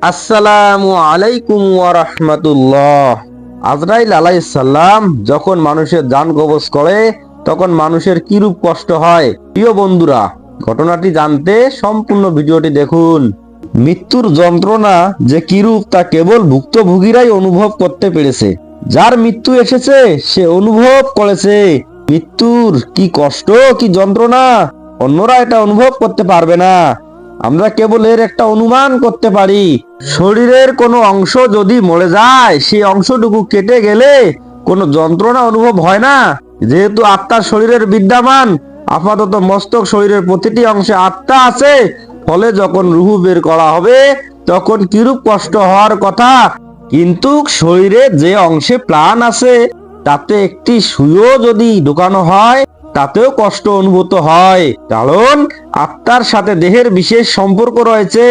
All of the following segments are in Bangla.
আসসালামু আলাইকুম ওয়া রাহমাতুল্লাহ। আজরাইল আলাইহিস সালাম যখন মানুষের জান কবজ করে তখন মানুষের কিরূপ কষ্ট হয়। প্রিয় বন্ধুরা, ঘটনাটি জানতে সম্পূর্ণ ভিডিওটি দেখুন। মৃত্যুর যন্ত্রণা যে কিরূপ তা কেবল ভুক্তভোগীরাই অনুভব করতে পেরেছে। যার মৃত্যু এসেছে সে অনুভব করেছে মৃত্যুর কি কষ্ট, কি যন্ত্রণা। অন্যরা এটা অনুভব করতে পারবে না। আমরা কেবল এর একটা অনুমান করতে পারি। শরীরের কোনো অংশ যদি মরে যায়, সেই অংশটুকু কেটে গেলে কোনো যন্ত্রণা অনুভব হয় না। যেহেতু আত্মা শরীরের বিদ্যমান, আপাতত মস্তক শরীরের প্রতিটি অংশে আত্মা আছে, ফলে যখন রুহু বের করা হবে তখন কিরূপ কষ্ট হওয়ার কথা। কিন্তু শরীরে যে অংশে প্রাণ আছে তাতে একটি সুইও যদি ঢোকানো হয় তাতেও কষ্ট অনুভূত হয়, কারণ আত্মার সাথে দেহের বিশেষ সম্পর্ক রয়েছে।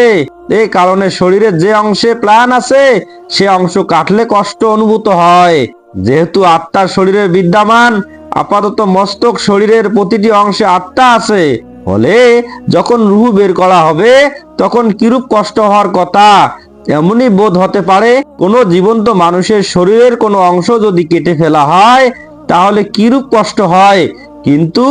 এই কারণে শরীরের যে অংশে প্রাণ আছে সে অংশ কাটলে কষ্ট অনুভূত হয়। যেহেতু আত্মার শরীরের বিদ্যমান, আপাতত মস্তক শরীরের প্রতিটি অংশে আত্মা আছে, ফলে যখন রুহু বের করা হবে তখন কিরূপ কষ্ট হওয়ার কথা এমনই বোধ হতে পারে। কোনো জীবন্ত মানুষের শরীরের কোনো অংশ যদি কেটে ফেলা হয় তাহলে কিরূপ কষ্ট হয়, কিন্তু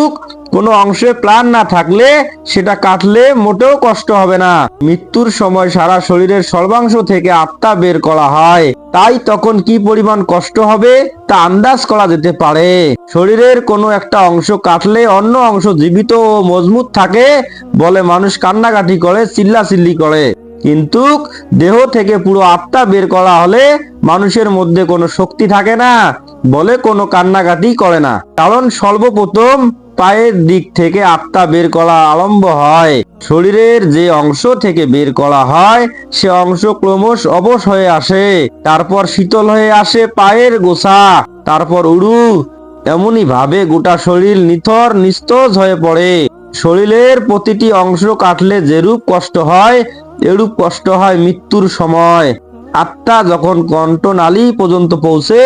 কোনো অংশে প্রাণ না থাকলে সেটা কাটলে মোটেও কষ্ট হবে না। মৃত্যুর সময় সারা শরীরের সর্বাংশ থেকে আত্মা বের করা হয়, তাই তখন কি পরিমাণ কষ্ট হবে তা আন্দাজ করা যেতে পারে। শরীরের কোনো একটা অংশ কাটলে অন্য অংশ জীবিত ও মজবুত থাকে বলে মানুষ কান্নাকাটি করে, চিল্লাচিল্লি করে। কিন্তু দেহ থেকে পুরো আত্মা বের করা হলে মানুষের মধ্যে কোনো শক্তি থাকে না বলে কোনো কান্নাকাটি করে না। কারণ সর্বপ্রথম পায়ের দিক থেকে আত্মা বের করা আরম্ভ হয়। শরীরের যে অংশ থেকে বের করা হয় সে অংশ ক্রমশ অবশ হয়ে আসে, তারপর শীতল হয়ে আসে পায়ের গোছা, তারপর উড়ু। এমনই ভাবে গোটা শরীর নিথর নিস্তেজ হয়ে পড়ে। শরীরের প্রতিটি অংশ কাটলে যেরূপ কষ্ট হয় এরূপ কষ্ট হয় মৃত্যুর সময়। আত্মা যখন কণ্ঠনালী পর্যন্ত পৌঁছে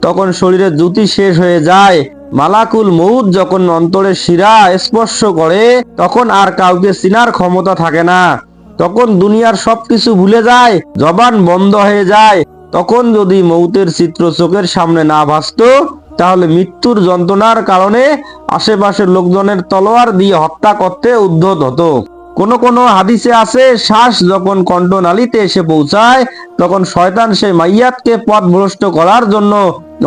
তখন শরীরের জ্যোতি শেষ হয়ে যায়। মালাকুল মউত যখন অন্তরের শিরা স্পর্শ করে তখন আর কাউকে চিনার ক্ষমতা থাকে না। তখন দুনিয়ার সবকিছু ভুলে যায়, জবান বন্ধ হয়ে যায়। তখন যদি মউতের চিত্র চোখের সামনে না ভাসতো তাহলে মৃত্যুর যন্ত্রণার কারণে আশেপাশের লোকজনের তলোয়ার দিয়ে হত্যা করতে উদ্যত হতো। কোন কোন হাদিসে আছে, শ্বাস যখন কণ্ঠনালীতে এসে পৌঁছায় তখন শয়তান সেই মাইয়াতকে পথভ্রষ্ট করার জন্য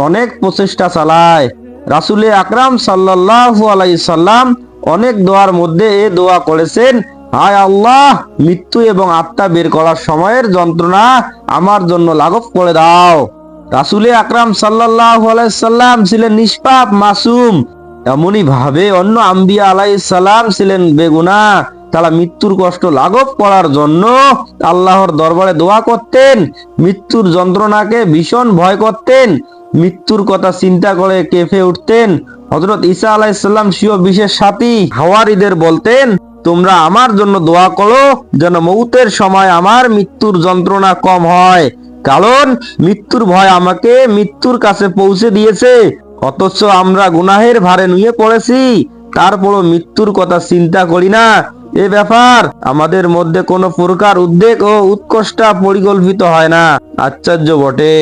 অনেক প্রচেষ্টা চালায়। রাসূলে আকরাম সাল্লাল্লাহু আলাইহি সাল্লাম অনেক দোয়ার মধ্যে এ দোয়া করেছেন, হায় আল্লাহ, মৃত্যু এবং আত্মা বের করার সময়ের যন্ত্রণা আমার জন্য লাঘব করে দাও। রাসূলে আকরাম সাল্লাল্লাহু আলাইহি সাল্লাম ছিলেন নিষ্পাপ, মাসুম। এমনই ভাবে অন্য আম্বিয়া আলাইহিস সালাম ছিলেন বেগুনাহ। তারা মৃত্যুর কষ্ট লাঘব করার জন্য আল্লাহর দরবারে দোয়া করতেন, মৃত্যুর যন্ত্রণাকে ভীষণ ভয় করতেন, মৃত্যুর কথা চিন্তা করে কেঁপে উঠতেন। হযরত ঈসা আলাইহিস সালাম স্বীয় বিশেষ সাথী হাওয়ারীদের বলতেন, তোমরা আমার জন্য দোয়া করো যেন মউতের সময় আমার মৃত্যুর যন্ত্রণা কম হয়, কারণ মৃত্যুর ভয় আমাকে মৃত্যুর কাছে পৌঁছে দিয়েছে। অথচ আমরা গুনাহের ভারে নুয়ে পড়েছি, তারপরও মৃত্যুর কথা চিন্তা করি না। এ ব্যাপার আমাদের মধ্যে কোনো প্রকার উদ্বেগ ও উৎকণ্ঠা পরিকল্পিত হয় না। আশ্চর্য বটে।